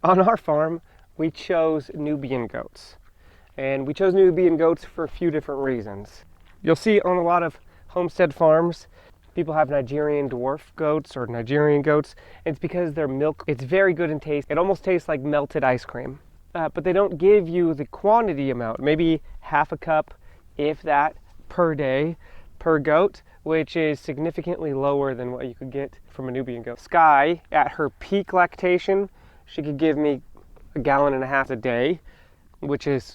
On our farm, we chose Nubian goats. And we chose Nubian goats for a few different reasons. You'll see on a lot of homestead farms, people have Nigerian Dwarf goats or Nigerian goats. And it's because their milk, it's very good in taste. It almost tastes like melted ice cream. But they don't give you the quantity amount, maybe half a cup, if that, per day, per goat, which is significantly lower than what you could get from a Nubian goat. Sky, at her peak lactation, she could give me 1.5 gallons a day,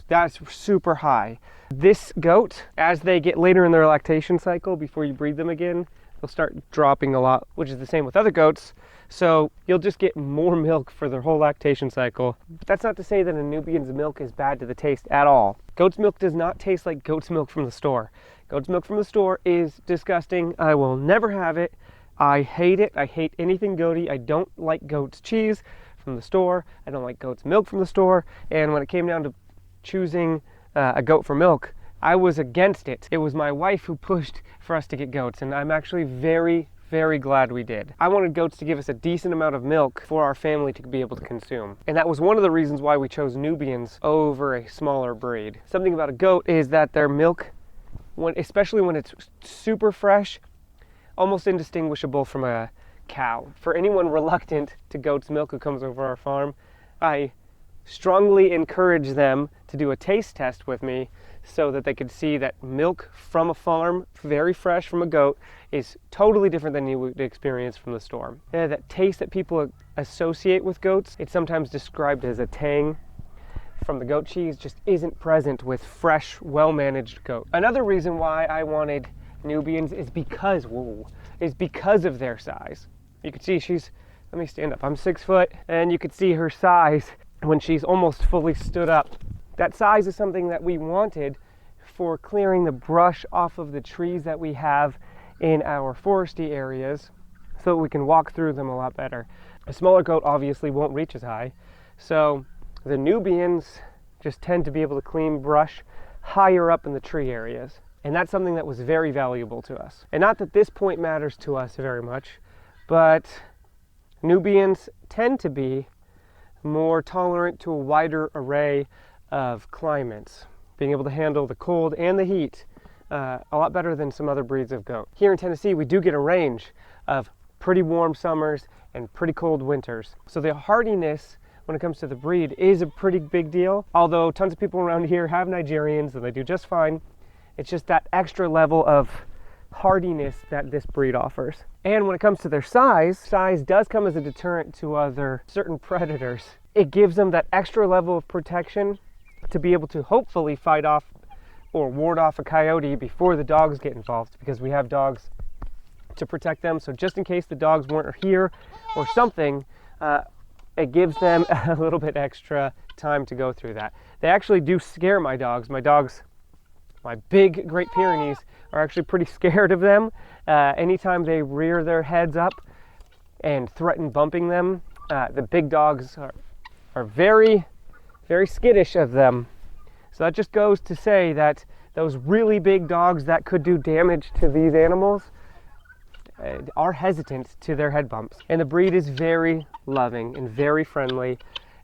that's super high. This goat, as they get later in their lactation cycle, before you breed them again, they'll start dropping a lot, which is the same with other goats. So you'll just get more milk for their whole lactation cycle. But that's not to say that a Nubian's milk is bad to the taste at all. Goat's milk does not taste like goat's milk from the store. Goat's milk from the store is disgusting. I will never have it. I hate it. I hate anything goaty. I don't like goat's cheese from the store. I don't like goat's milk from the store. And when it came down to choosing a goat for milk, I was against it. It was my wife who pushed for us to get goats, and I'm actually very, very glad we did. I wanted goats to give us a decent amount of milk for our family to be able to consume. And that was one of the reasons why we chose Nubians over a smaller breed. Something about a goat is that their milk, especially when it's super fresh, almost indistinguishable from a cow. For anyone reluctant to goat's milk who comes over our farm, I strongly encourage them to do a taste test with me so that they could see that milk from a farm, very fresh from a goat, is totally different than you would experience from the store. Yeah, that taste that people associate with goats, it's sometimes described as a tang from the goat cheese, just isn't present with fresh, well-managed goat. Another reason why I wanted Nubians is because of their size. You can see let me stand up, I'm 6 foot, and you could see her size when she's almost fully stood up. That size is something that we wanted for clearing the brush off of the trees that we have in our foresty areas so that we can walk through them a lot better. A smaller goat obviously won't reach as high, so the Nubians just tend to be able to clean brush higher up in the tree areas. And that's something that was very valuable to us. And not that this point matters to us very much, but Nubians tend to be more tolerant to a wider array of climates, being able to handle the cold and the heat a lot better than some other breeds of goat. Here in Tennessee, we do get a range of pretty warm summers and pretty cold winters. So the hardiness when it comes to the breed is a pretty big deal. Although tons of people around here have Nigerians and they do just fine. It's just that extra level of hardiness that this breed offers. And when it comes to their size does come as a deterrent to other certain predators. It gives them that extra level of protection to be able to hopefully fight off or ward off a coyote before the dogs get involved, because we have dogs to protect them. So just in case the dogs weren't here or something, it gives them a little bit extra time to go through that. They actually do scare my dogs. My big Great Pyrenees are actually pretty scared of them. Anytime they rear their heads up and threaten bumping them, the big dogs are very, very skittish of them. So that just goes to say that those really big dogs that could do damage to these animals are hesitant to their head bumps. And the breed is very loving and very friendly.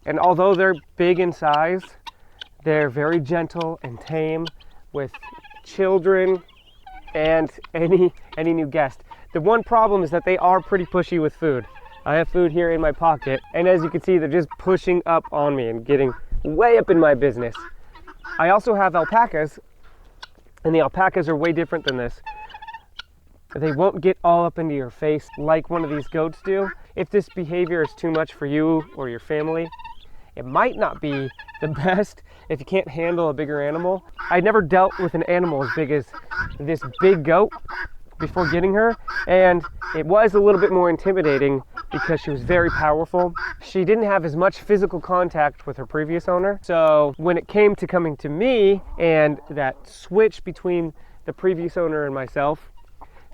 And although they're big in size, they're very gentle and tame with children and any new guest. The one problem is that they are pretty pushy with food. I have food here in my pocket, and as you can see, they're just pushing up on me and getting way up in my business. I also have alpacas, and the alpacas are way different than this. They won't get all up into your face like one of these goats do. If this behavior is too much for you or your family, it might not be the best if you can't handle a bigger animal. I never dealt with an animal as big as this big goat before getting her, and it was a little bit more intimidating because she was very powerful. She didn't have as much physical contact with her previous owner, so when it came to coming to me and that switch between the previous owner and myself,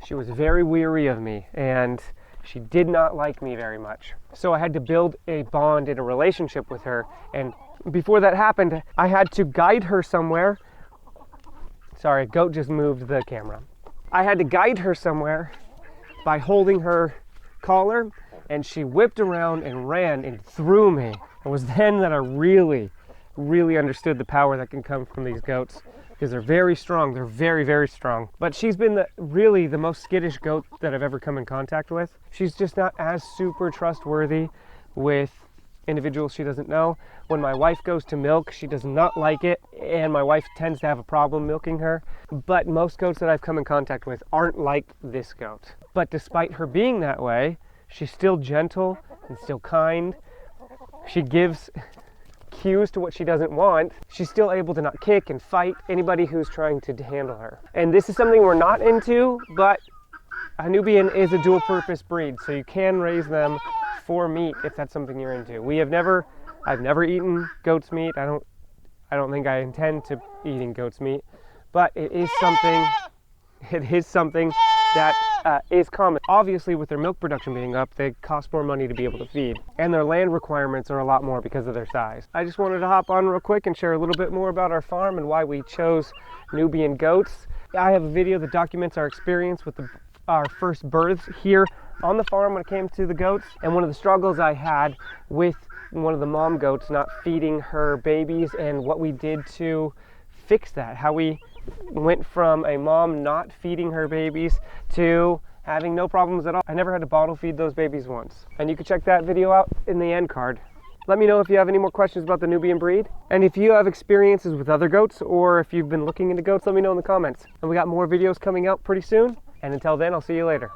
she was very weary of me and she did not like me very much. So I had to build a bond and a relationship with her, and before that happened, I had to guide her somewhere. Sorry, a goat just moved the camera. I had to guide her somewhere by holding her collar, and she whipped around and ran and threw me It was then that I really understood the power that can come from these goats, because they're very strong. They're very strong. But she's been really the most skittish goat that I've ever come in contact with. She's just not as super trustworthy with individuals she doesn't know. When my wife goes to milk, she does not like it, and my wife tends to have a problem milking her. But most goats that I've come in contact with aren't like this goat. But despite her being that way, she's still gentle and still kind. She gives cues to what she doesn't want. She's still able to not kick and fight anybody who's trying to handle her. And this is something we're not into, but a Nubian is a dual purpose breed, so you can raise them for meat if that's something you're into. I've never eaten goat's meat. I don't think I intend to eating goat's meat, but it is something that is common. Obviously, with their milk production being up, they cost more money to be able to feed, and their land requirements are a lot more because of their size. I just wanted to hop on real quick and share a little bit more about our farm and why we chose Nubian goats. I have a video that documents our experience with our first births here on the farm when it came to the goats, and one of the struggles I had with one of the mom goats not feeding her babies, and what we did to fix that. How we went from a mom not feeding her babies to having no problems at all. I never had to bottle feed those babies once. And you can check that video out in the end card. Let me know if you have any more questions about the Nubian breed. And if you have experiences with other goats, or if you've been looking into goats, let me know in the comments. And we got more videos coming out pretty soon. And until then, I'll see you later.